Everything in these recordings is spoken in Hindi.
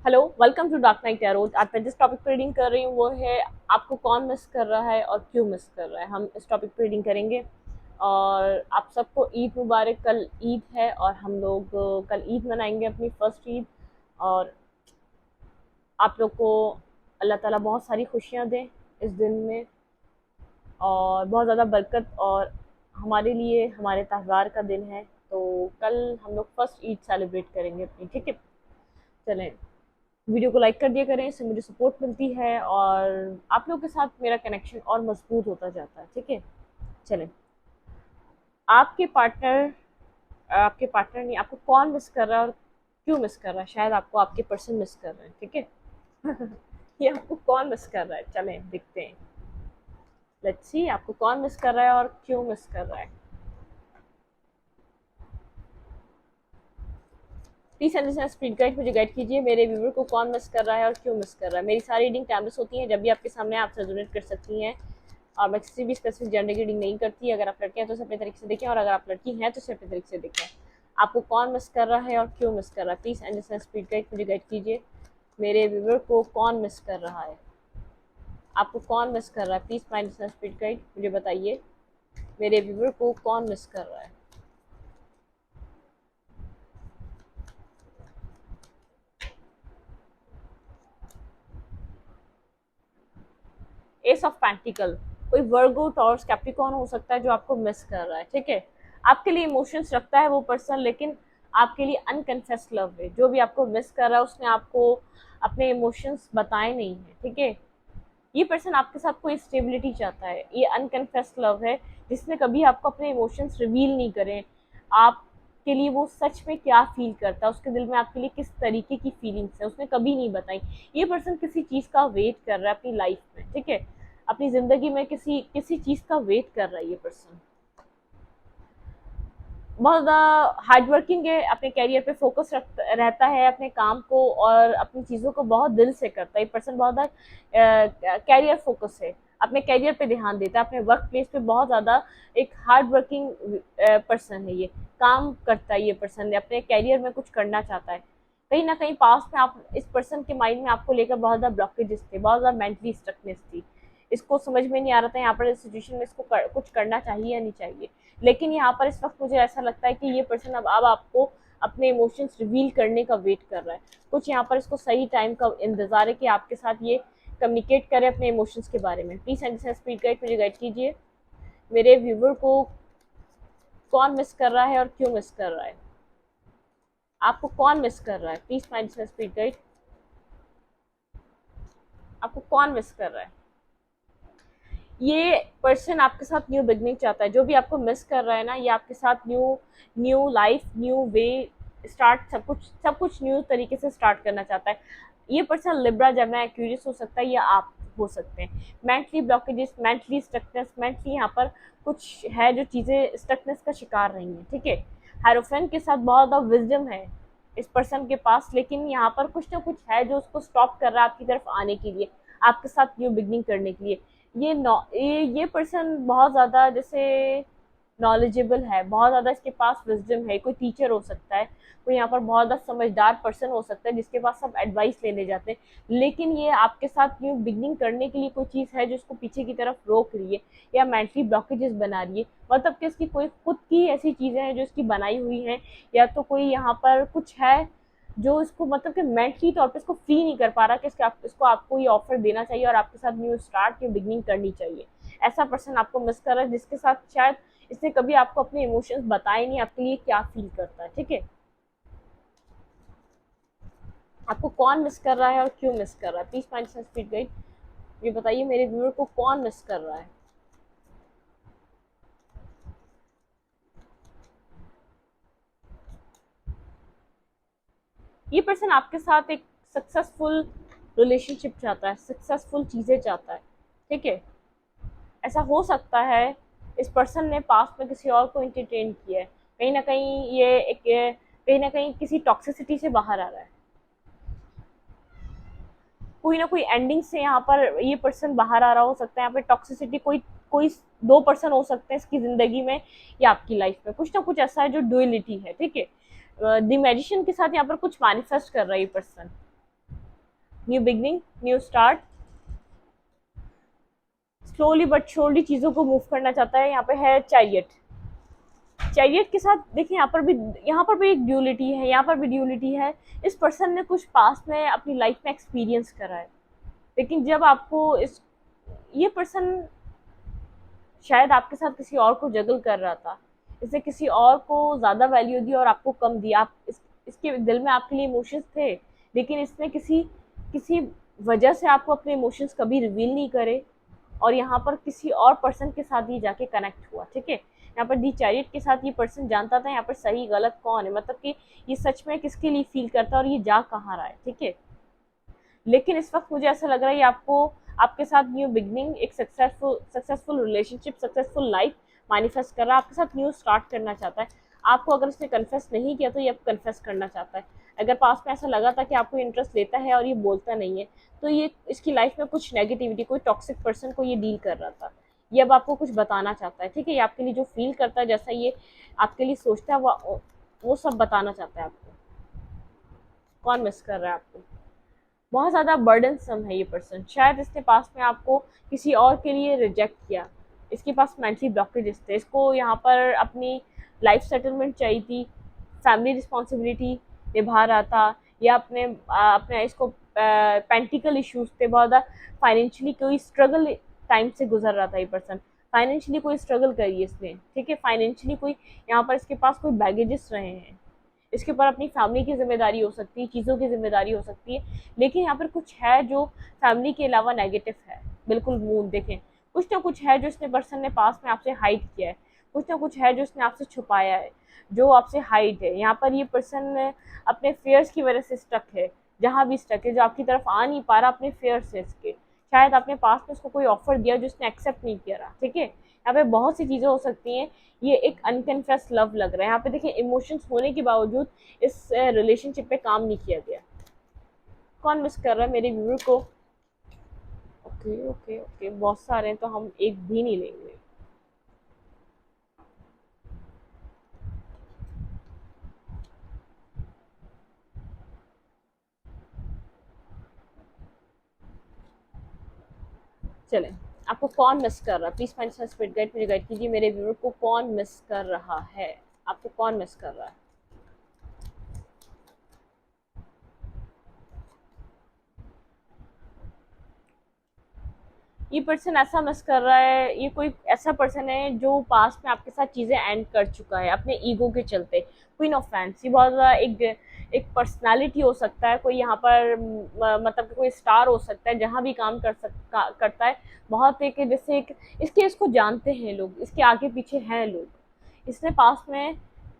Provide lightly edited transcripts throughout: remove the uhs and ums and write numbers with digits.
Hello, welcome to dark night tarot. आज मैं जिस टॉपिक पर रीडिंग कर रही हूँ वो है आपको कौन मिस कर रहा है और क्यों मिस कर रहा है। हम इस टॉपिक पर रीडिंग करेंगे। और आप सबको ईद मुबारक। कल ईद है और हम लोग कल ईद मनाएंगे, अपनी फर्स्ट ईद। और आप लोग को अल्लाह ताला बहुत सारी खुशियाँ दें इस दिन में, और बहुत ज़्यादा बरकत। और हमारे लिए हमारे त्यौहार का दिन है, तो कल हम लोग फर्स्ट ईद सेलिब्रेट करेंगे अपनी। ठीक है, चलें। वीडियो को लाइक कर दिया करें, इससे मुझे सपोर्ट मिलती है और आप लोगों के साथ मेरा कनेक्शन और मजबूत होता जाता है। ठीक है, चलें। आपके पार्टनर आपके पार्टनर नहीं, आपको कौन मिस कर रहा है और क्यों मिस कर रहा है। शायद आपको आपके पर्सन मिस कर रहे हैं। ठीक है। ये आपको कौन मिस कर रहा है, चलें देखते हैं। लेट्स सी आपको कौन मिस कर रहा है और क्यों मिस कर रहा है। प्लीज अंडरस्टैंड स्पीड गाइड, मुझे गाइड कीजिए। मेरे व्यूवर को कौन मिस कर रहा है और क्यों मिस कर रहा है। मेरी सारी रीडिंग टाइमलेस होती हैं, जब भी आपके सामने आप रेजोनेट कर सकती हैं। और मैं किसी भी स्पेसिफिक जेंडर की रीडिंग नहीं करती। अगर आप लड़के हैं तो इसे अपने तरीके से देखें, और अगर आप लड़की हैं तो इसे अपने तरीके से देखें। आपको कौन मिस कर रहा है और क्यों मिस कर रहा है। प्लीज अंडरस्टैंड स्पीड गाइड, मुझे गाइड कीजिए। मेरे व्यूवर को कौन मिस कर रहा है, आपको कौन मिस कर रहा है। प्लीज अंडरस्टैंड स्पीड गाइड, मुझे बताइए। मेरे व्यूवर को कौन मिस कर रहा है। एस ऑफ पेंटिकल, कोई वर्गो टॉर्स कैप्रिकॉर्न हो सकता है जो आपको मिस कर रहा है। ठीक है, आपके लिए इमोशंस रखता है वो पर्सन, लेकिन आपके लिए अनकन्फेस्ड लव है। जो भी आपको मिस कर रहा है उसने आपको अपने इमोशंस बताए नहीं है। ठीक है, ये पर्सन आपके साथ कोई स्टेबिलिटी चाहता है। ये अनकन्फेस्ड लव है, जिसने कभी आपको अपने इमोशंस रिवील नहीं करे। आपके लिए वो सच में क्या फील करता है, उसके दिल में आपके लिए किस तरीके की फीलिंग्स है, उसने कभी नहीं बताई। ये पर्सन किसी चीज़ का वेट कर रहा है अपनी लाइफ में। ठीक है, अपनी ज़िंदगी में किसी किसी चीज़ का वेट कर रहा है ये पर्सन। बहुत ज़्यादा हार्ड वर्किंग है, अपने करियर पे फोकस रहता है, अपने काम को और अपनी चीज़ों को बहुत दिल से करता है। ये पर्सन बहुत ज़्यादा कैरियर फोकस है, अपने करियर पे ध्यान देता है, अपने वर्क प्लेस पे बहुत ज़्यादा एक हार्ड वर्किंग पर्सन है। ये काम करता है, ये पर्सन अपने करियर में कुछ करना चाहता है। कहीं ना कहीं पास में आप इस पर्सन के माइंड में आपको लेकर बहुत ज़्यादा ब्लॉकेजेस थे, बहुत ज़्यादा मेंटली स्ट्रकनेस थी। इसको समझ में नहीं आ रहा था यहाँ पर इस सिचुएशन में इसको कुछ करना चाहिए या नहीं चाहिए। लेकिन यहाँ पर इस वक्त मुझे ऐसा लगता है कि ये पर्सन अब आपको अपने इमोशंस रिवील करने का वेट कर रहा है। कुछ यहाँ पर इसको सही टाइम का इंतजार है कि आपके साथ ये कम्युनिकेट करे अपने इमोशंस के बारे में। प्लीज अंडरस्टैंड स्पीड गाइड, मुझे गाइड कीजिए। मेरे व्यूवर को कौन मिस कर रहा है और क्यों मिस कर रहा है। आपको कौन मिस कर रहा है। प्लीज अंडरस्टैंड स्पीड गाइड, आपको कौन मिस कर रहा है। ये पर्सन आपके साथ न्यू बिगनिंग चाहता है। जो भी आपको मिस कर रहा है ना, ये आपके साथ new new life, new way start, सब कुछ न्यू तरीके से स्टार्ट करना चाहता है। ये पर्सन लिब्रा, जेमिनी, एक्वेरियस हो सकता है, या आप हो सकते हैं। Mentally blockages, mentally stuckness, mentally यहाँ पर कुछ है जो चीज़ें स्टकनेस का शिकार रही हैं। ठीक है, हायरोफेंट के साथ बहुत ज़्यादा विजडम है इस पर्सन के पास, लेकिन यहाँ पर कुछ ना कुछ है जो उसको स्टॉप कर रहा है आपकी तरफ आने के लिए, आपके साथ न्यू बिगनिंग करने के लिए। ये पर्सन बहुत ज़्यादा जैसे नॉलेजेबल है, बहुत ज़्यादा इसके पास विजडम है। कोई टीचर हो सकता है, कोई यहाँ पर बहुत ज़्यादा समझदार पर्सन हो सकता है जिसके पास सब एडवाइस लेने जाते हैं। लेकिन ये आपके साथ न्यू बिगनिंग करने के लिए कोई चीज़ है जो उसको पीछे की तरफ रोक रही है, या मेंटली ब्लॉकेजेस बना रही है। मतलब कि इसकी कोई खुद की ऐसी चीज़ें हैं जो इसकी बनाई हुई हैं, या तो कोई यहाँ पर कुछ है जो इसको मतलब कि मेंटली तौर पे इसको फील नहीं कर पा रहा कि इसको आपको ये ऑफर देना चाहिए और आपके साथ न्यू स्टार्ट, न्यू बिगनिंग करनी चाहिए। ऐसा पर्सन आपको मिस कर रहा है, जिसके साथ शायद इसने कभी आपको अपने इमोशंस बताए नहीं, आपके लिए क्या फील करता है। ठीक है, आपको कौन मिस कर रहा है और क्यों मिस कर रहा है। प्लीज फाइंड स्पीड गाइड, ये बताइए। मेरे व्यूअर को कौन मिस कर रहा है। ये पर्सन आपके साथ एक सक्सेसफुल रिलेशनशिप चाहता है, सक्सेसफुल चीज़ें चाहता है। ठीक है, ऐसा हो सकता है इस पर्सन ने पास्ट में किसी और को इंटरटेन किया है। कहीं ना कहीं कहीं ना कहीं किसी टॉक्सिसिटी से बाहर आ रहा है। कोई ना कोई एंडिंग से यहाँ पर ये पर्सन बाहर आ रहा हो सकता है। यहाँ पे टॉक्सिसिटी कोई कोई दो पर्सन हो सकते हैं इसकी ज़िंदगी में या आपकी लाइफ में। कुछ ना कुछ ऐसा है जो डुअलिटी है। ठीक है, द मैजिशियन के साथ यहाँ पर कुछ मैनिफेस्ट कर रहा है ये person. New beginning, new start, slowly but surely चीजों को मूव करना चाहता है। यहाँ पे है चैरियट। चैरियट के साथ देखिए यहाँ पर भी एक ड्यूलिटी है, यहाँ पर भी ड्यूलिटी है। इस पर्सन ने कुछ पास में अपनी लाइफ में एक्सपीरियंस करा है, लेकिन जब आपको इस ये पर्सन शायद आपके साथ किसी और को जगल कर रहा था, इसने किसी और को ज्यादा वैल्यू दी और आपको कम दिया। इसके दिल में आपके लिए इमोशंस थे, लेकिन इसने किसी किसी वजह से आपको अपने इमोशंस कभी रिवील नहीं करे, और यहाँ पर किसी और पर्सन के साथ ही जाके कनेक्ट हुआ। ठीक है, यहाँ पर दी चैरियट के साथ ये पर्सन जानता था यहाँ पर सही गलत कौन है, मतलब कि ये सच में किसके लिए फील करता है और ये जा कहाँ रहा है। ठीक है, लेकिन इस वक्त मुझे ऐसा लग रहा है ये आपको, आपके साथ न्यू बिगनिंग, एक successful relationship, successful life manifest कर रहा है, आपके साथ न्यू स्टार्ट करना चाहता है। आपको अगर इसने कन्फेस नहीं किया तो ये अब कन्फेस करना चाहता है। अगर पास में ऐसा लगा था कि आपको इंटरेस्ट लेता है और ये बोलता नहीं है, तो ये इसकी लाइफ में कुछ नेगेटिविटी, कोई टॉक्सिक पर्सन को ये डील कर रहा था। ये अब आपको कुछ बताना चाहता है। ठीक है, ये आपके लिए जो फील करता है, जैसा ये आपके लिए सोचता है, वो सब बताना चाहता है आपको। कौन मिस कर रहा है आपको? बहुत ज़्यादा बर्डनसम है ये पर्सन। शायद इसने पास में आपको किसी और के लिए रिजेक्ट किया। इसके पास मेंटली ब्लॉकेजेस थे, इसको यहाँ पर अपनी लाइफ सेटलमेंट चाहिए थी, फैमिली रिस्पॉन्सिबिलिटी निभा रहा था, या अपने इसको पेंटिकल इश्यूज थे बहुत ज़्यादा, फाइनेंशियली कोई स्ट्रगल टाइम से गुजर रहा था ये पर्सन। फाइनेंशियली कोई स्ट्रगल करी है इसने। ठीक है, फाइनेंशियली कोई यहाँ पर इसके पास कोई बैगेजेस रहे हैं। इसके ऊपर अपनी फैमिली की जिम्मेदारी हो सकती है, चीज़ों की जिम्मेदारी हो सकती है, लेकिन यहाँ पर कुछ है जो फैमिली के अलावा नेगेटिव है। बिल्कुल मूड देखें, कुछ ना कुछ है जो इसने पर्सन ने पास में आपसे हाइड किया है, कुछ ना कुछ है जो इसने आपसे छुपाया है, जो आपसे हाइड है। यहाँ पर ये पर्सन अपने फेयर्स की वजह से स्टक है, जहाँ भी स्टक है, जो आपकी तरफ आ नहीं पा रहा अपने फेयर से इसके। शायद आपने पास में उसको कोई ऑफर दिया जो उसने एक्सेप्ट नहीं किया रहा। ठीक है, यहाँ पे बहुत सी चीज़ें हो सकती हैं। ये एक अनकन्फेस लव लग रहा है। यहाँ पे देखिए इमोशंस होने के बावजूद इस रिलेशनशिप पे काम नहीं किया गया। कौन मिस कर रहा है मेरे व्यूअर को? ओके ओके ओके, बहुत सारे हैं तो हम एक भी नहीं लेंगे। चले, आपको कौन मिस कर रहा है? प्लीज फाइंड स्पिरिट गाइड, मुझे गाइड कीजिए। मेरे व्यूअर को कौन मिस कर रहा है? आपको कौन मिस कर रहा है? ये पर्सन ऐसा मिस कर रहा है, ये कोई ऐसा पर्सन है जो पास्ट में आपके साथ चीज़ें एंड कर चुका है अपने ईगो के चलते। क्वीन ऑफ फैंस, ये बहुत ज़्यादा एक पर्सनालिटी हो सकता है, कोई यहाँ पर मतलब कि कोई स्टार हो सकता है, जहाँ भी काम करता है। बहुत एक जैसे एक इसको जानते हैं लोग, इसके आगे पीछे हैं लोग। इसने पास्ट में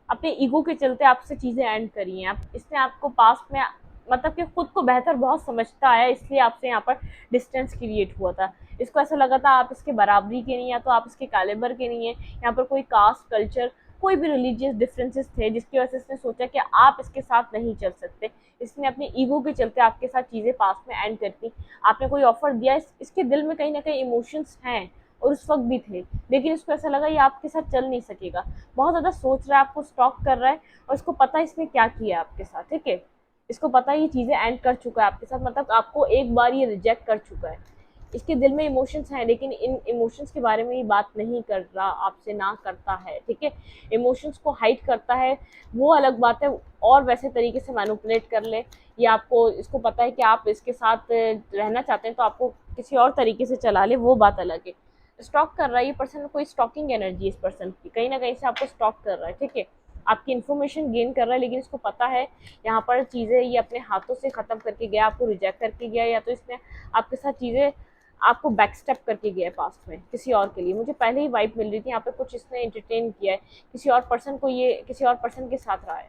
अपने ईगो के चलते आपसे चीज़ें एंड करी हैं। इसने आपको पास्ट में मतलब कि खुद को बेहतर बहुत समझता है, इसलिए आपसे यहाँ पर डिस्टेंस क्रिएट हुआ था। इसको ऐसा लगा था आप इसके बराबरी के नहीं, या तो आप इसके कैलिबर के नहीं है। यहाँ पर कोई कास्ट, कल्चर, कोई भी रिलीजियस डिफरेंसेस थे, जिसकी वजह से इसने सोचा कि आप इसके साथ नहीं चल सकते। इसने अपने ईगो के चलते आपके साथ चीज़ें पास में एंड कर दी। आपने कोई ऑफर दिया, इसके दिल में कहीं ना कहीं इमोशंस हैं, और उस वक्त भी थे, लेकिन इसको ऐसा लगा ये आपके साथ चल नहीं सकेगा। बहुत ज़्यादा सोच रहा है, आपको स्टॉक कर रहा है, और इसको पता है इसने क्या किया आपके साथ। ठीक है, इसको पता है ये चीज़ें एंड कर चुका है आपके साथ, मतलब आपको एक बार ये रिजेक्ट कर चुका है। इसके दिल में इमोशंस हैं, लेकिन इन इमोशंस के बारे में ये बात नहीं कर रहा आपसे, ना करता है। ठीक है, इमोशंस को हाइड करता है, वो अलग बात है, और वैसे तरीके से मैनिपुलेट कर ले, या आपको इसको पता है कि आप इसके साथ रहना चाहते हैं तो आपको किसी और तरीके से चला ले, वो बात अलग है। स्टॉक कर रहा है ये पर्सन, कोई स्टॉकिंग एनर्जी इस पर्सन की, कहीं ना कहीं से आपको स्टॉक कर रहा है। ठीक है, आपकी इन्फॉर्मेशन गेन कर रहा है, लेकिन इसको पता है यहाँ पर चीज़ें ये अपने हाथों से ख़त्म करके गया, आपको रिजेक्ट करके गया, या तो इसने आपके साथ चीज़ें आपको बैक स्टेप करके गया है पास्ट में किसी और के लिए। मुझे पहले ही वाइब मिल रही थी यहाँ पे, कुछ इसने एंटरटेन किया है, किसी और पर्सन को, ये किसी और पर्सन के साथ रहा है।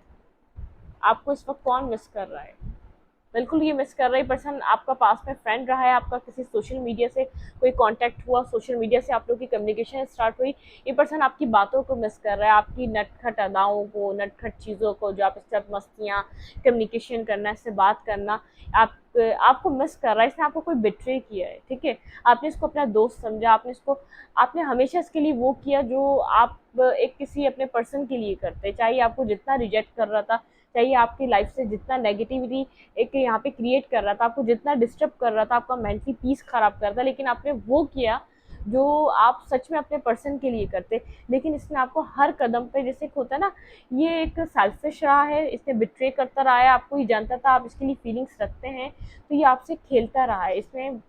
आपको इस वक्त कौन मिस कर रहा है? बिल्कुल ये मिस कर रही पर्सन आपका पास में फ्रेंड रहा है, आपका किसी सोशल मीडिया से कोई कांटेक्ट हुआ, सोशल मीडिया से आप लोग की कम्युनिकेशन स्टार्ट हुई। ये पर्सन आपकी बातों को मिस कर रहा है, आपकी नटखट अदाओं को, नटखट चीज़ों को, जो आप इससे मस्तियाँ, कम्युनिकेशन करना, इससे बात करना, आप आपको मिस कर रहा है। इसने आपको कोई बिट्रे किया है। ठीक है, आपने इसको अपना दोस्त समझा, आपने हमेशा इसके लिए वो किया जो आप एक किसी अपने पर्सन के लिए करते, चाहे आपको जितना रिजेक्ट कर रहा था, चाहिए आपकी लाइफ से जितना नेगेटिविटी एक यहाँ पे क्रिएट कर रहा था, आपको जितना डिस्टर्ब कर रहा था, आपका मेंटली पीस खराब कर रहा था, लेकिन आपने वो किया जो आप सच में अपने पर्सन के लिए करते। लेकिन इसने आपको हर कदम पे, जैसे एक होता है ना, ये एक सेल्फिश रहा है, इसने बिट्रे करता रहा है आपको, ये जानता था आप इसके लिए फीलिंग्स रखते हैं, तो ये आपसे खेलता रहा है। इसमें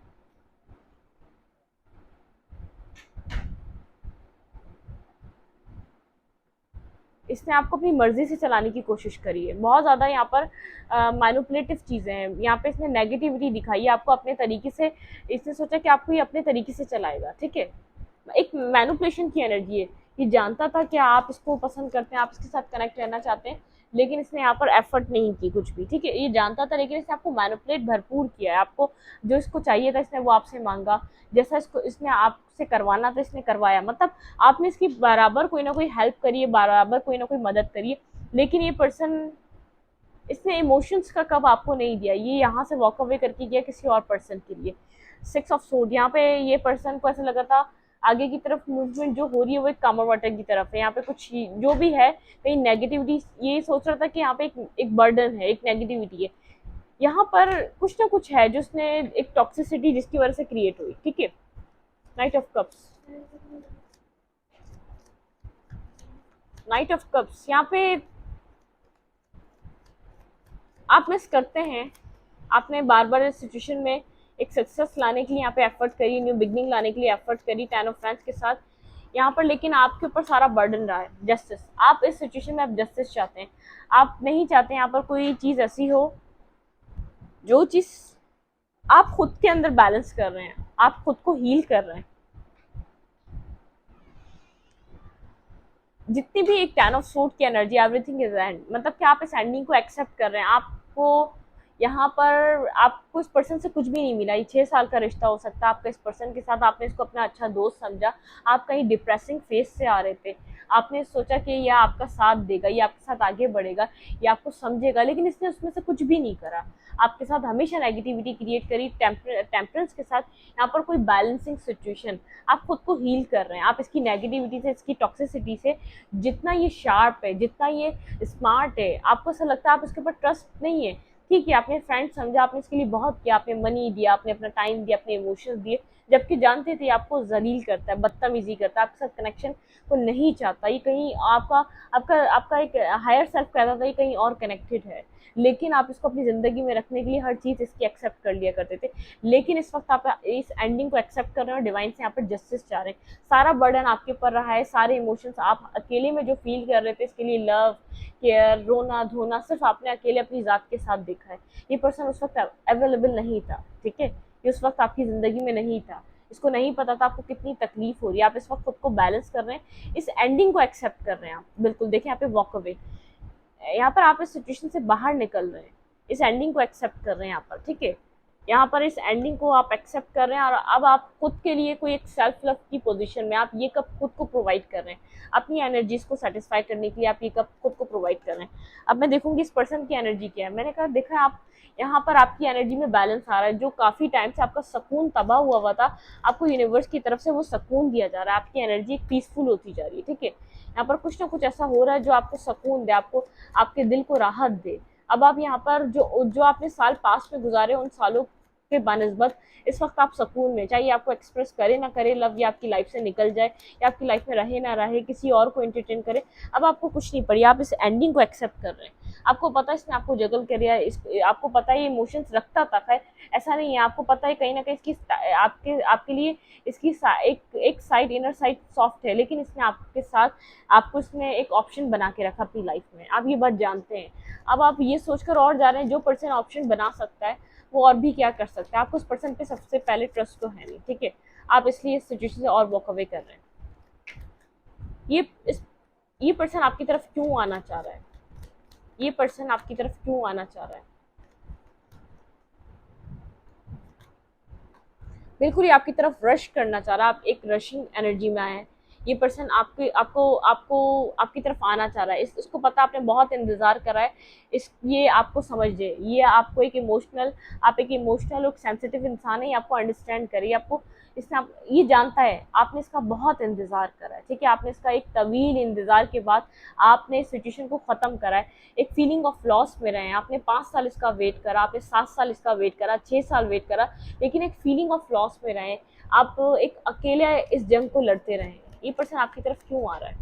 इसने आपको अपनी मर्जी से चलाने की कोशिश करी है, बहुत ज़्यादा यहाँ पर मैनिपुलेटिव चीज़ें हैं, यहाँ पे इसने नेगेटिविटी दिखाई है आपको अपने तरीके से। इसने सोचा कि आपको ये अपने तरीके से चलाएगा, ठीक है। एक मैनिपुलेशन की एनर्जी है। ये जानता था कि आप इसको पसंद करते हैं, आप इसके साथ कनेक्ट रहना चाहते हैं, लेकिन इसने यहाँ पर एफर्ट नहीं की कुछ भी, ठीक है। ये जानता था, लेकिन इसने आपको मैनिपुलेट भरपूर किया है। आपको जो इसको चाहिए था इसने वो आपसे मांगा, जैसा इसको इसने आपसे करवाना था इसने करवाया। मतलब आपने इसकी बराबर कोई ना कोई हेल्प करी है, बराबर कोई ना कोई मदद करी है, लेकिन ये पर्सन, इसने इमोशंस का कब आपको नहीं दिया। ये यहाँ से वॉक अवे करके गया किसी और पर्सन के लिए। 6 ऑफ सोर्ड, यहाँ पे ये पर्सन को ऐसा लगा था आगे की तरफ मूवमेंट जो हो रही है वो एक कामर वाटर की तरफ है। यहाँ पे कुछ जो भी है, कहीं नेगेटिविटी, ये सोच रहा था कि यहाँ पे एक बर्डन है, एक नेगेटिविटी है, यहाँ पर कुछ ना कुछ है जो उसने, एक टॉक्सिसिटी जिसकी वजह से क्रिएट हुई, ठीक है। Night of cups, night of cups, यहाँ पे आप मिस करते हैं। आपने बार बार इस सिचुएशन में एक सक्सेस लाने के लिए यहाँ पे एफर्ट करी, न्यू बिगनिंग लाने के लिए एफर्ट करी 10 ऑफ फ्रेंड्स के साथ यहाँ पर, लेकिन आपके ऊपर सारा बर्डन रहा है। जस्टिस, आप इस सिचुएशन में आप जस्टिस चाहते हैं, आप नहीं चाहते यहाँ पर कोई चीज़ ऐसी हो जो चीज़ आप खुद के अंदर बैलेंस कर रहे हैं, आप खुद को हील कर रहे हैं। जितनी भी एक 10 ऑफ सोर्ड की एनर्जी, एवरीथिंग इज एंड, मतलब कि आप इस एंडिंग को एक्सेप्ट कर रहे हैं। आपको यहाँ पर, आपको इस पर्सन से कुछ भी नहीं मिला, ये 6 साल का रिश्ता हो सकता है आपका इस पर्सन के साथ, आपने इसको अपना अच्छा दोस्त समझा, आप कहीं डिप्रेसिंग फेज से आ रहे थे, आपने सोचा कि यह आपका साथ देगा, ये आपके साथ आगे बढ़ेगा, ये आपको समझेगा, लेकिन इसने उसमें से कुछ भी नहीं करा, आपके साथ हमेशा नेगेटिविटी क्रिएट करी। टेम्परेंस के साथ यहाँ पर कोई बैलेंसिंग सिचुएशन, आप खुद को हील कर रहे हैं, आप इसकी नेगेटिविटी से, इसकी टॉक्सिसिटी से, जितना ये शार्प है, जितना ये स्मार्ट है, आपको ऐसा लगता है आप इसके ऊपर ट्रस्ट नहीं है, ठीक है। आपने फ्रेंड समझा, आपने इसके लिए बहुत किया, आपने मनी दिया, आपने अपना टाइम दिया, अपने इमोशंस दिए, जबकि जानते थे आपको जलील करता है, बदतमीजी करता है, आपके साथ कनेक्शन को नहीं चाहता, ये कहीं आपका आपका आपका एक हायर सेल्फ कहता था ये कहीं और कनेक्टेड है, लेकिन आप इसको अपनी ज़िंदगी में रखने के लिए हर चीज़ इसकी एक्सेप्ट कर लिया करते थे। लेकिन इस वक्त आप इस एंडिंग को एक्सेप्ट कर रहे हैं और डिवाइन से यहाँ पर जस्टिस चाह रहे हैं। सारा बर्डन आपके ऊपर रहा है, सारे इमोशंस आप अकेले में जो फील कर रहे थे, इसके लिए लव, केयर, रोना धोना, सिर्फ आपने अकेले अपनी ज़ात के साथ देखा है। ये पर्सन उस वक्त अवेलेबल नहीं था, ठीक है, ये उस वक्त आपकी ज़िंदगी में नहीं था, इसको नहीं पता था आपको कितनी तकलीफ हो रही है। आप इस वक्त खुद को बैलेंस कर रहे हैं, इस एंडिंग को एक्सेप्ट कर रहे हैं आप, बिल्कुल देखिए यहाँ पे वॉक अवे, यहाँ पर आप इस सिचुएशन से बाहर निकल रहे हैं, इस एंडिंग को एक्सेप्ट कर रहे हैं यहाँ पर, ठीक है। यहाँ पर इस एंडिंग को आप एक्सेप्ट कर रहे हैं, और अब आप खुद के लिए कोई एक सेल्फ लव की पोजीशन में, आप ये कब खुद को प्रोवाइड कर रहे हैं, अपनी एनर्जीज को सेटिस्फाई करने के लिए आप ये कब खुद को प्रोवाइड कर रहे हैं। अब मैं देखूंगी इस पर्सन की एनर्जी क्या है। मैंने कहा देखा आप यहाँ पर आपकी एनर्जी में बैलेंस आ रहा है, जो काफ़ी टाइम से आपका सुकून तबाह हुआ था, आपको यूनिवर्स की तरफ से वो सुकून दिया जा रहा है, आपकी एनर्जी एक पीसफुल होती जा रही है, ठीक है। यहाँ पर कुछ ना कुछ ऐसा हो रहा है जो आपको सुकून दे, आपको आपके दिल को राहत दे। अब आप यहाँ पर जो जो आपने साल पास्ट में गुजारे, उन सालों के बानिस्बत इस वक्त आप सुकून में, चाहिए आपको एक्सप्रेस करे ना करे लव, या आपकी लाइफ से निकल जाए, या आपकी लाइफ में रहे ना रहे, किसी और को एंटरटेन करे, अब आपको कुछ नहीं पड़ी, आप इस एंडिंग को एक्सेप्ट कर रहे हैं। आपको पता है इसने आपको जगल किया, आपको पता है ये इमोशंस रखता था, खैर ऐसा नहीं है, आपको पता है कहीं ना कहीं इसकी आपके आपके लिए इसकी एक साइड, इनर साइड सॉफ्ट है, लेकिन इसने आपके साथ आपको इसने एक ऑप्शन बना के रखा अपनी लाइफ में, आप ये बात जानते हैं। अब आप ये सोचकर और जा रहे हैं जो पर्सन ऑप्शन बना सकता है वो और भी क्या कर सकता है, आपको उस पर्सन पे सबसे पहले ट्रस्ट तो है नहीं, ठीक है। आप इसलिए इस सिचुएशन से और वॉक अवे कर रहे हैं। ये इस ये पर्सन आपकी तरफ क्यों आना चाह रहा है, ये पर्सन आपकी तरफ क्यों आना चाह रहा है, बिल्कुल ही आपकी तरफ रश करना चाह रहा है, आप एक रशिंग एनर्जी में आए हैं। ये पर्सन आपके आपको आपको आपकी तरफ आना चाह रहा है, इसको पता आपने बहुत इंतजार करा है, इस ये आपको समझ जाए, ये आपको एक इमोशनल, आप एक इमोशनल और सेंसिटिव इंसान है, ये आपको अंडरस्टैंड करे, आपको इसने आप ये जानता है, आपने इसका बहुत इंतजार करा है, ठीक है, आपने इसका एक तवील इंतजार के बाद आपने इस सिचुएशन को खत्म करा है। एक फीलिंग ऑफ लॉस में रहे हैं, आपने 5 साल इसका वेट करा, आपने 7 साल इसका वेट करा, 6 साल वेट करा, लेकिन एक फीलिंग ऑफ लॉस में रहे, आप एक अकेले इस जंग को लड़ते रहे। ये पर्सन आपकी तरफ क्यों आ रहा है?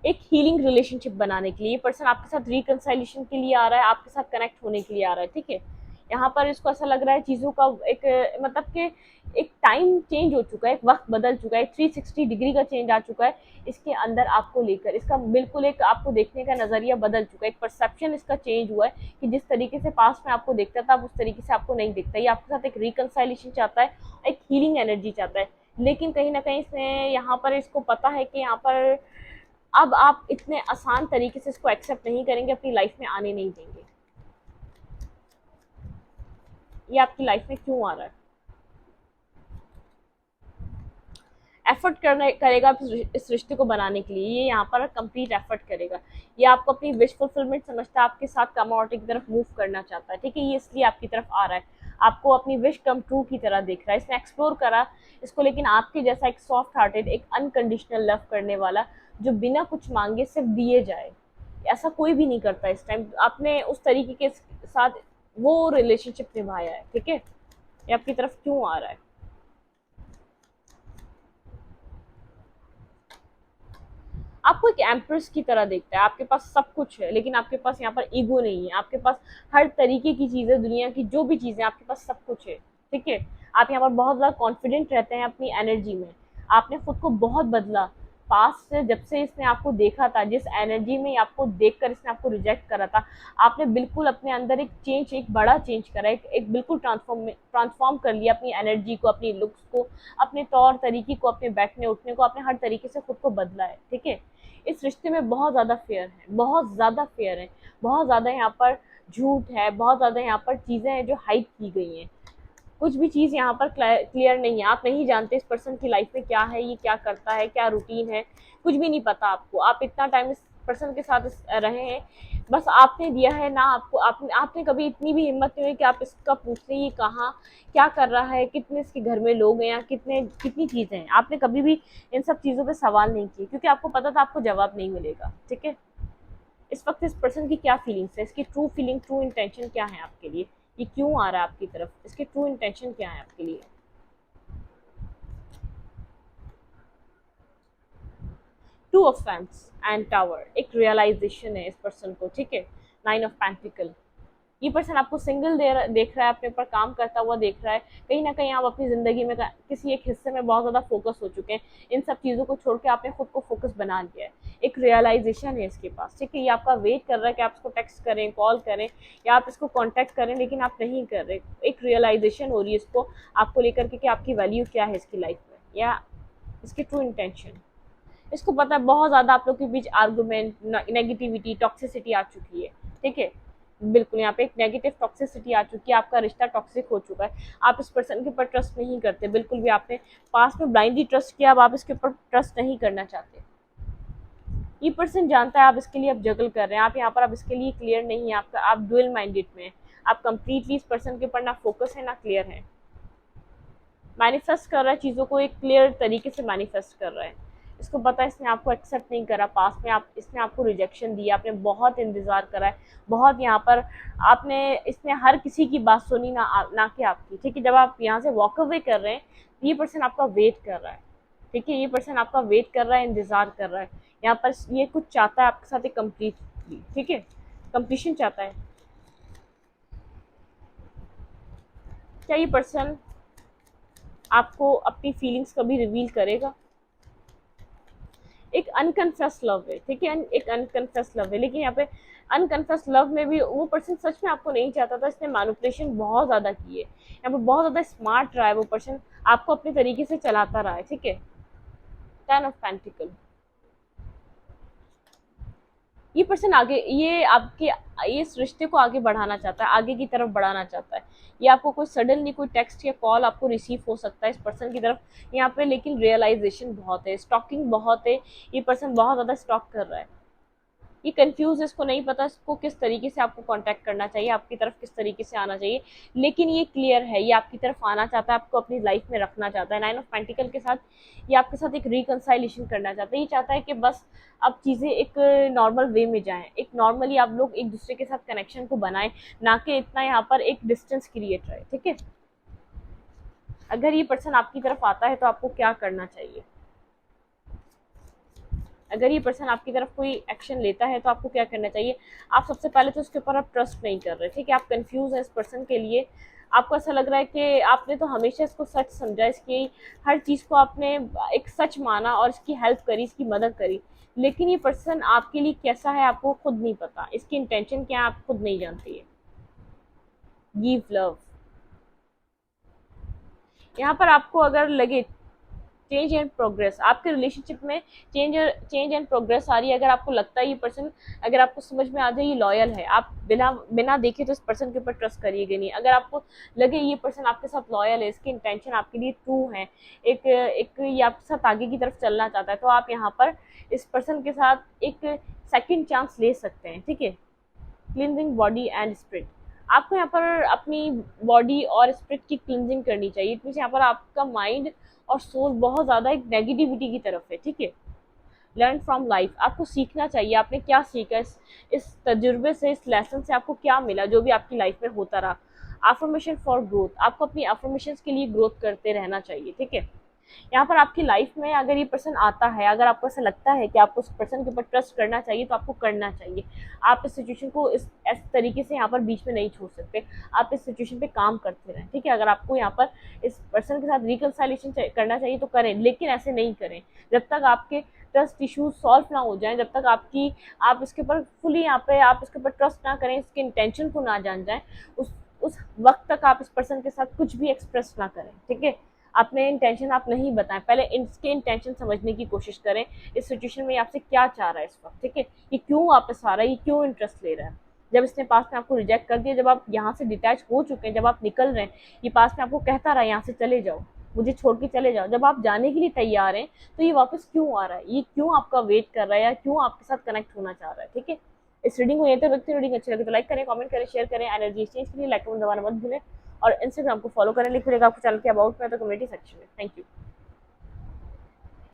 एक हीलिंग रिलेशनशिप बनाने के लिए, ये पर्सन आपके साथ रिकंसाइलेशन के लिए आ रहा है, आपके साथ कनेक्ट होने के लिए आ रहा है, ठीक है। यहाँ पर इसको ऐसा लग रहा है चीज़ों का एक मतलब कि एक टाइम चेंज हो चुका है, एक वक्त बदल चुका है, 360 डिग्री का चेंज आ चुका है इसके अंदर आपको लेकर, इसका बिल्कुल एक आपको देखने का नज़रिया बदल चुका है, एक परसेप्शन इसका चेंज हुआ है कि जिस तरीके से पास में आपको देखता था अब उस तरीके से आपको नहीं दिखता। ये आपके साथ एक रिकंसाइलेशन चाहता है, एक हीलिंग एनर्जी चाहता है, लेकिन कहीं ना कहीं इसने यहाँ पर इसको पता है कि यहाँ पर अब आप इतने आसान तरीके से इसको एक्सेप्ट नहीं करेंगे, अपनी लाइफ में आने नहीं देंगे। ये आपकी लाइफ में क्यों आ रहा है? एफर्ट करने करेगा इस रिश्ते को बनाने के लिए, ये यहाँ पर कंप्लीट एफर्ट करेगा, ये आपको अपनी विश फुलफिलमेंट समझता है, आपके साथ कमोडिटी की तरफ मूव करना चाहता है, ठीक है, ये इसलिए आपकी तरफ आ रहा है, आपको अपनी विश कम ट्रू की तरह देख रहा है, इसने एक्सप्लोर करा इसको, लेकिन आपके जैसा एक सॉफ्ट हार्टेड, एक अनकंडीशनल लव करने वाला, जो बिना कुछ मांगे सिर्फ दिए जाए, ऐसा कोई भी नहीं करता इस टाइम, आपने उस तरीके के साथ वो रिलेशनशिप निभाया है, ठीक है। ये आपकी तरफ क्यों आ रहा है? आपको एक एम्प्रेस की तरह देखता है, आपके पास सब कुछ है, लेकिन आपके पास यहाँ पर ईगो नहीं है, आपके पास हर तरीके की चीज़ें, दुनिया की जो भी चीज़ें, आपके पास सब कुछ है, ठीक है। आप यहाँ पर बहुत ज़्यादा कॉन्फिडेंट रहते हैं अपनी एनर्जी में, आपने खुद को बहुत बदला पास से, जब से इसने आपको देखा था, जिस एनर्जी में आपको देखकर इसने आपको रिजेक्ट करा था, आपने बिल्कुल अपने अंदर एक चेंज, एक बड़ा चेंज करा, एक बिल्कुल ट्रांसफॉर्म कर लिया अपनी एनर्जी को, अपनी लुक्स को, अपने तौर तरीके को, अपने बैठने उठने को, आपने हर तरीके से खुद को बदला है, ठीक है। इस रिश्ते में बहुत ज़्यादा फेयर है, बहुत ज़्यादा फेयर है, बहुत ज़्यादा यहाँ पर झूठ है, बहुत ज़्यादा यहाँ पर चीज़ें हैं जो हाइड की गई हैं, कुछ भी चीज़ यहाँ पर क्लियर नहीं है, आप नहीं जानते इस पर्सन की लाइफ में क्या है, ये क्या करता है, क्या रूटीन है, कुछ भी नहीं पता आपको, आप इतना टाइम इस पर्सन के साथ रहे हैं, बस आपने दिया है ना, आपको आपने कभी इतनी भी हिम्मत नहीं हुई कि आप इसका पूछ लें ये कहाँ क्या कर रहा है, कितने इसके घर में लोग हैं, या कितनी चीज़ें हैं, आपने कभी भी इन सब चीज़ों पे सवाल नहीं किए, क्योंकि आपको पता था आपको जवाब नहीं मिलेगा, ठीक है। इस वक्त इस पर्सन की क्या फीलिंग्स है, इसकी ट्रू फीलिंग, ट्रू इंटेंशन क्या है आपके लिए, ये क्यों आ रहा है आपकी तरफ, इसके ट्रू इंटेंशन क्या है आपके लिए? Two of fans and tower, एक रियलाइजेशन है इस पर्सन को, ठीक है। 9 ऑफ पेंटिकल, ये पर्सन आपको सिंगल देख रहा है, अपने ऊपर काम करता हुआ देख रहा है, कहीं ना कहीं आप अपनी ज़िंदगी में किसी एक हिस्से में बहुत ज़्यादा फोकस हो चुके हैं, इन सब चीज़ों को छोड़ के आपने खुद को फोकस बना लिया है, एक रियलाइजेशन है इसके पास, ठीक है। ये आपका वेट कर रहा है कि आप इसको टेक्स्ट करें, कॉल करें, या आप इसको कांटेक्ट करें, लेकिन आप नहीं कर रहे, एक रियलाइजेशन हो रही है इसको आपको लेकर के कि आपकी वैल्यू क्या है इसकी लाइफ में, या इसकी ट्रू इंटेंशन। इसको पता है बहुत ज़्यादा आप लोग के बीच आर्गूमेंट, नेगेटिविटी, टॉक्सिसिटी आ चुकी है, ठीक है। बिल्कुल यहाँ पे एक नेगेटिव टॉक्सिसिटी आ चुकी है, आपका रिश्ता टॉक्सिक हो चुका है, आप इस पर्सन के ऊपर ट्रस्ट नहीं करते बिल्कुल भी, आपने पास्ट में ब्लाइंडली ट्रस्ट किया, अब आप इसके ऊपर ट्रस्ट नहीं करना चाहते। ये पर्सन जानता है आप इसके लिए अब जगल कर रहे हैं, आप यहाँ पर अब इसके लिए क्लियर नहीं है, आपका आप डुअल माइंडेड में हैं, आप कंप्लीटली इस पर्सन के ऊपर ना फोकस है ना क्लियर है, मैनिफेस्ट कर रहा है चीज़ों को, एक क्लियर तरीके से मैनिफेस्ट कर रहा है, इसको पता है इसने आपको एक्सेप्ट नहीं करा, पास में आप इसने आपको रिजेक्शन दिया, आपने बहुत इंतज़ार करा है, बहुत यहाँ पर आपने इसने हर किसी की बात सुनी, ना कि आपकी, ठीक है। जब आप यहाँ से वॉक अवे कर रहे हैं, ये पर्सन आपका वेट कर रहा है, ठीक है, ये पर्सन आपका वेट कर रहा है, इंतज़ार कर रहा है, यहाँ पर ये कुछ चाहता है आपके साथ एक कम्प्लीटली, ठीक है, कंप्लीशन चाहता है। क्या ये पर्सन आपको अपनी फीलिंग्स कभी रिवील करेगा? एक अनकन्फेस लव है, ठीक है, एक अनकन्फेस लव है, लेकिन यहाँ पे अनकन्फेस लव में भी वो पर्सन सच में आपको नहीं चाहता था, इसने मैनिपुलेशन बहुत ज़्यादा की है, यहाँ पे बहुत ज़्यादा स्मार्ट रहा है वो पर्सन, आपको अपने तरीके से चलाता रहा है, ठीक है। 10 ऑफ पेंटिकल, ये पर्सन आगे, ये आपके इस रिश्ते को आगे बढ़ाना चाहता है, आगे की तरफ बढ़ाना चाहता है। ये आपको कोई सडनली कोई टेक्स्ट या कॉल आपको रिसीव हो सकता है इस पर्सन की तरफ यहाँ पे, लेकिन रियलाइजेशन बहुत है, स्टॉकिंग बहुत है, ये पर्सन बहुत ज़्यादा स्टॉक कर रहा है। ये कंफ्यूज है, इसको नहीं पता इसको किस तरीके से आपको कांटेक्ट करना चाहिए, आपकी तरफ किस तरीके से आना चाहिए, लेकिन ये क्लियर है, ये आपकी तरफ आना चाहता है, आपको अपनी लाइफ में रखना चाहता है। 9 ऑफ पेंटिकल के साथ ये आपके साथ एक रिकंसाइलेशन करना चाहता है। ये चाहता है कि बस अब चीज़ें एक नॉर्मल वे में जाएं, एक नॉर्मली आप लोग एक दूसरे के साथ कनेक्शन को बनाएं, ना कि इतना यहाँ पर एक डिस्टेंस क्रिएट रहे। ठीक है, अगर ये पर्सन आपकी तरफ आता है तो आपको क्या करना चाहिए, अगर ये पर्सन आपकी तरफ कोई एक्शन लेता है तो आपको क्या करना चाहिए। आप सबसे पहले तो उसके ऊपर आप ट्रस्ट नहीं कर रहे, ठीक है, आप कंफ्यूज हैं इस पर्सन के लिए। आपको ऐसा लग रहा है कि आपने तो हमेशा इसको सच समझा, इसकी हर चीज़ को आपने एक सच माना और इसकी हेल्प करी, इसकी मदद करी, लेकिन ये पर्सन आपके लिए कैसा है आपको खुद नहीं पता, इसकी इंटेंशन क्या है आप खुद नहीं जानती है। गिव लव, यहाँ पर आपको अगर लगे चेंज एंड प्रोग्रेस, आपके रिलेशनशिप में चेंज एंड प्रोग्रेस आ रही है, अगर आपको लगता है ये पर्सन, अगर आपको समझ में आ जाए ये लॉयल है, आप बिना बिना देखे तो इस पर्सन के ऊपर ट्रस्ट करिएगा नहीं। अगर आपको लगे ये पर्सन आपके साथ लॉयल है, इसकी इंटेंशन आपके लिए ट्रू है, एक एक ये आपके साथ आगे की तरफ चलना चाहता है, तो आप यहाँ पर इस पर्सन के साथ एक सेकेंड चांस ले सकते हैं। ठीक है, क्लींजिंग बॉडी एंड स्पिरिट, आपको यहाँ पर अपनी बॉडी और स्पिरिट की क्लींजिंग करनी चाहिए। इट मीन्स यहाँ पर आपका माइंड और सोल बहुत ज़्यादा एक नेगेटिविटी की तरफ है। ठीक है, लर्न फ्रॉम लाइफ, आपको सीखना चाहिए, आपने क्या सीखा इस तजुर्बे से, इस लेसन से आपको क्या मिला जो भी आपकी लाइफ में होता रहा। अफर्मेशन फॉर ग्रोथ, आपको अपनी अफर्मेशन के लिए ग्रोथ करते रहना चाहिए। ठीक है, यहाँ पर आपकी लाइफ में अगर ये पर्सन आता है, अगर आपको ऐसा लगता है कि आपको उस पर्सन के ऊपर ट्रस्ट करना चाहिए तो आपको करना चाहिए। आप इस सिचुएशन को इस तरीके से यहाँ पर बीच में नहीं छोड़ सकते, आप इस सिचुएशन पे काम करते रहें। ठीक है, अगर आपको यहाँ पर इस पर्सन के साथ रिकंसाइलेशन करना चाहिए तो करें, लेकिन ऐसे नहीं करें जब तक आपके ट्रस्ट इश्यूज सॉल्व ना हो जाएं, जब तक आप इसके ऊपर फुली यहाँ पे आप इसके ऊपर ट्रस्ट ना करें, इसके इंटेंशन को ना जान जाएं, उस वक्त तक आप इस पर्सन के साथ कुछ भी एक्सप्रेस ना करें। ठीक है, अपने इंटेंशन आप नहीं बताएं, पहले इसके इंटेंशन समझने की कोशिश करें, इस सिचुएशन में आपसे क्या चाह रहा है इस वक्त। ठीक है, ये क्यों वापस आ रहा है, ये क्यों इंटरेस्ट ले रहा है। जब इसने पास में आपको रिजेक्ट कर दिया, जब आप यहाँ से डिटैच हो चुके हैं, जब आप निकल रहे हैं, ये पास में आपको कहता रहा है यहाँ से चले जाओ, मुझे छोड़ के चले जाओ, जब आप जाने के लिए तैयार हैं तो ये वापस क्यों आ रहा है, ये क्यों आपका वेट कर रहा है, या क्यों आपके साथ कनेक्ट होना चाह रहा है। ठीक है, इस रीडिंग को यहीं तक रखते हैं। रीडिंग अच्छी लगे तो लाइक करें, कमेंट करें, शेयर करें। एनर्जी एक्सचेंज के लिए लाइक बटन दबाना मत भूलें और इंस्टाग्राम को फॉलो करें, लिख देगा आपको चैनल के अबाउट में तो कम्युनिटी सेक्शन में। Thank you.